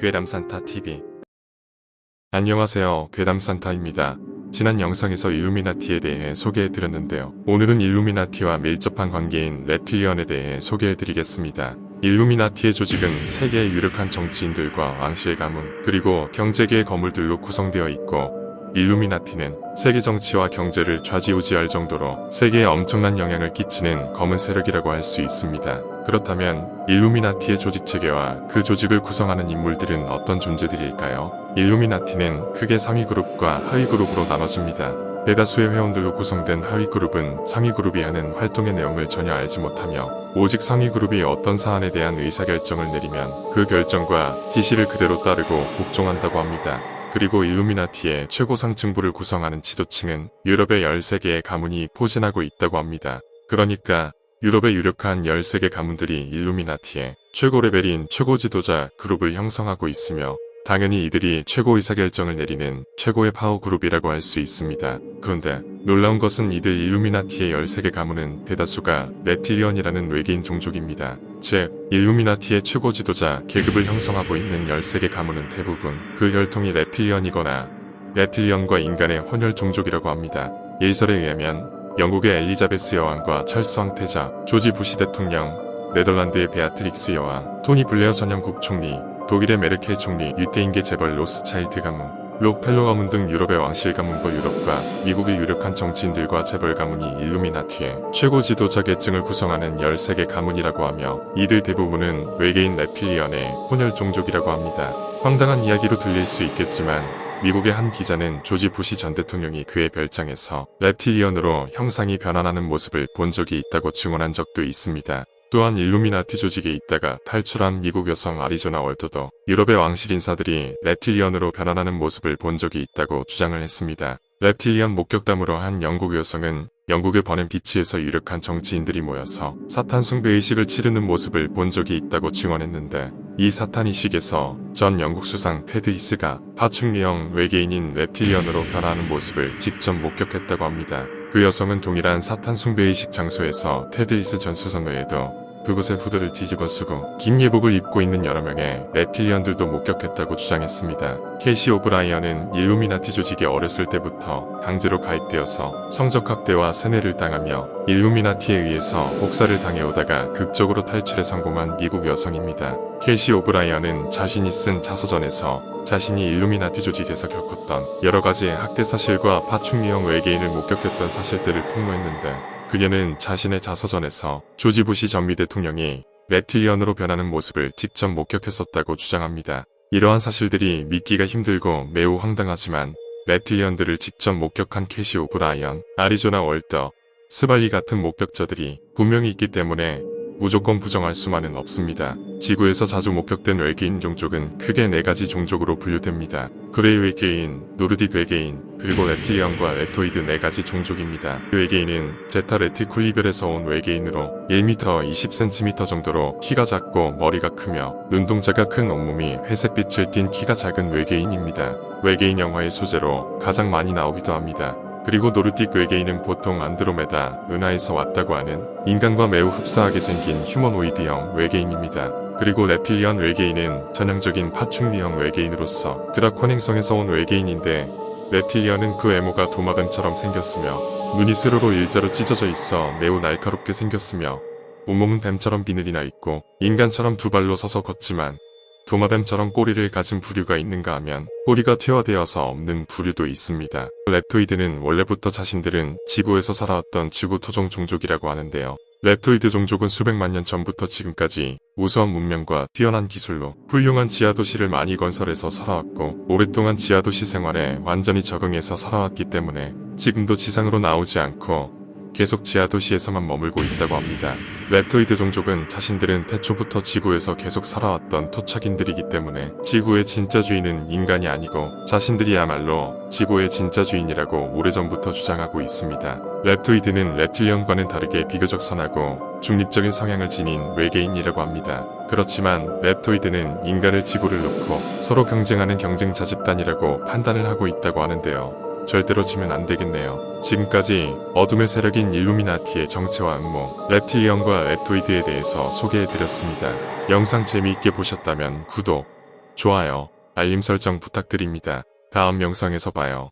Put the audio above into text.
괴담산타TV. 안녕하세요, 괴담산타입니다. 지난 영상에서 일루미나티에 대해 소개해드렸는데요. 오늘은 일루미나티와 밀접한 관계인 reptilian에 대해 소개해드리겠습니다. 일루미나티의 조직은 세계의 유력한 정치인들과 왕실 가문, 그리고 경제계의 거물들로 구성되어 있고, 일루미나티는 세계 정치와 경제를 좌지우지할 정도로 세계에 엄청난 영향을 끼치는 검은 세력이라고 할 수 있습니다. 그렇다면 일루미나티의 조직체계와 그 조직을 구성하는 인물들은 어떤 존재들일까요? 일루미나티는 크게 상위 그룹과 하위 그룹으로 나눠집니다. 대다수의 회원들로 구성된 하위 그룹은 상위 그룹이 하는 활동의 내용을 전혀 알지 못하며 오직 상위 그룹이 어떤 사안에 대한 의사결정을 내리면 그 결정과 지시를 그대로 따르고 복종한다고 합니다. 그리고 일루미나티의 최고 상층부를 구성하는 지도층은 유럽의 13개의 가문이 포진하고 있다고 합니다. 그러니까 유럽의 유력한 13개 가문들이 일루미나티의 최고 레벨인 최고 지도자 그룹을 형성하고 있으며 당연히 이들이 최고 의사결정을 내리는 최고의 파워 그룹이라고 할 수 있습니다. 그런데 놀라운 것은 이들 일루미나티의 13개 가문은 대다수가 reptilian이라는 외계인 종족입니다. 즉, 일루미나티의 최고 지도자 계급을 형성하고 있는 13개 가문은 대부분 그 혈통이 reptilian이거나 reptilian과 인간의 혼혈 종족이라고 합니다. 일설에 의하면 영국의 엘리자베스 여왕과 찰스 황태자, 조지 부시 대통령, 네덜란드의 베아트릭스 여왕, 토니 블레어 전 영국 총리, 독일의 메르켈 총리, 유태인계 재벌 로스차일드 가문, 록펠러 가문 등 유럽의 왕실 가문과 유럽과 미국의 유력한 정치인들과 재벌 가문이 일루미나티의 최고 지도자 계층을 구성하는 13개 가문이라고 하며 이들 대부분은 외계인 reptilian의 혼혈 종족이라고 합니다. 황당한 이야기로 들릴 수 있겠지만 미국의 한 기자는 조지 부시 전 대통령이 그의 별장에서 reptilian으로 형상이 변환하는 모습을 본 적이 있다고 증언한 적도 있습니다. 또한 일루미나티 조직에 있다가 탈출한 미국 여성 아리조나 월터도 유럽의 왕실 인사들이 reptilian으로 변환하는 모습을 본 적이 있다고 주장을 했습니다. reptilian 목격담으로 한 영국 여성은 영국의 버넨 비치에서 유력한 정치인들이 모여서 사탄 숭배의식을 치르는 모습을 본 적이 있다고 증언했는데 이 사탄의식에서 전 영국 수상 테드 히스가 파충류형 외계인인 reptilian으로 변화하는 모습을 직접 목격했다고 합니다. 그 여성은 동일한 사탄 숭배의식 장소에서 테드 히스 전 수상 외에도 그곳의 후드를 뒤집어 쓰고 긴 예복을 입고 있는 여러 명의 reptilian들도 목격했다고 주장했습니다. 캐시 오브라이언은 일루미나티 조직에 어렸을 때부터 강제로 가입되어서 성적 학대와 세뇌를 당하며 일루미나티에 의해서 복사를 당해오다가 극적으로 탈출에 성공한 미국 여성입니다. 캐시 오브라이언은 자신이 쓴 자서전에서 자신이 일루미나티 조직에서 겪었던 여러 가지의 학대 사실과 파충류형 외계인을 목격했던 사실들을 폭로했는데 그녀는 자신의 자서전에서 조지 부시 전 미 대통령이 reptilian으로 변하는 모습을 직접 목격했었다고 주장합니다. 이러한 사실들이 믿기가 힘들고 매우 황당하지만 reptilian들을 직접 목격한 캐시 오브라이언, 아리조나 월터, 스발리 같은 목격자들이 분명히 있기 때문에 무조건 부정할 수만은 없습니다. 지구에서 자주 목격된 외계인 종족은 크게 4가지 종족으로 분류됩니다. 그레이 외계인, 노르딕 외계인, 그리고 reptilian과 랩토이드 4가지 종족입니다. 그 외계인은 제타 레티쿨리별에서 온 외계인으로 1m 20cm 정도로 키가 작고 머리가 크며 눈동자가 큰 온몸이 회색빛을 띤 키가 작은 외계인입니다. 외계인 영화의 소재로 가장 많이 나오기도 합니다. 그리고 노르딕 외계인은 보통 안드로메다, 은하에서 왔다고 하는 인간과 매우 흡사하게 생긴 휴머노이드형 외계인입니다. 그리고 reptilian 외계인은 전형적인 파충류형 외계인으로서 드라콘 행성에서 온 외계인인데 reptilian은 그 외모가 도마뱀처럼 생겼으며 눈이 세로로 일자로 찢어져 있어 매우 날카롭게 생겼으며 온몸은 뱀처럼 비늘이 나 있고 인간처럼 2발로 서서 걷지만 도마뱀처럼 꼬리를 가진 부류가 있는가 하면 꼬리가 퇴화되어서 없는 부류도 있습니다. 랩토이드는 원래부터 자신들은 지구에서 살아왔던 지구 토종 종족이라고 하는데요. 랩토이드 종족은 수백만 년 전부터 지금까지 우수한 문명과 뛰어난 기술로 훌륭한 지하도시를 많이 건설해서 살아왔고 오랫동안 지하도시 생활에 완전히 적응해서 살아왔기 때문에 지금도 지상으로 나오지 않고 계속 지하도시에서만 머물고 있다고 합니다. 랩토이드 종족은 자신들은 태초부터 지구에서 계속 살아왔던 토착인들이기 때문에 지구의 진짜 주인은 인간이 아니고 자신들이야말로 지구의 진짜 주인이라고 오래전부터 주장하고 있습니다. 랩토이드는 reptilian과는 다르게 비교적 선하고 중립적인 성향을 지닌 외계인이라고 합니다. 그렇지만 랩토이드는 인간을 지구를 놓고 서로 경쟁하는 경쟁자 집단이라고 판단을 하고 있다고 하는데요. 절대로 지면 안 되겠네요. 지금까지 어둠의 세력인 일루미나티의 정체와 음모, reptilian과 랩토이드에 대해서 소개해드렸습니다. 영상 재미있게 보셨다면 구독, 좋아요, 알림 설정 부탁드립니다. 다음 영상에서 봐요.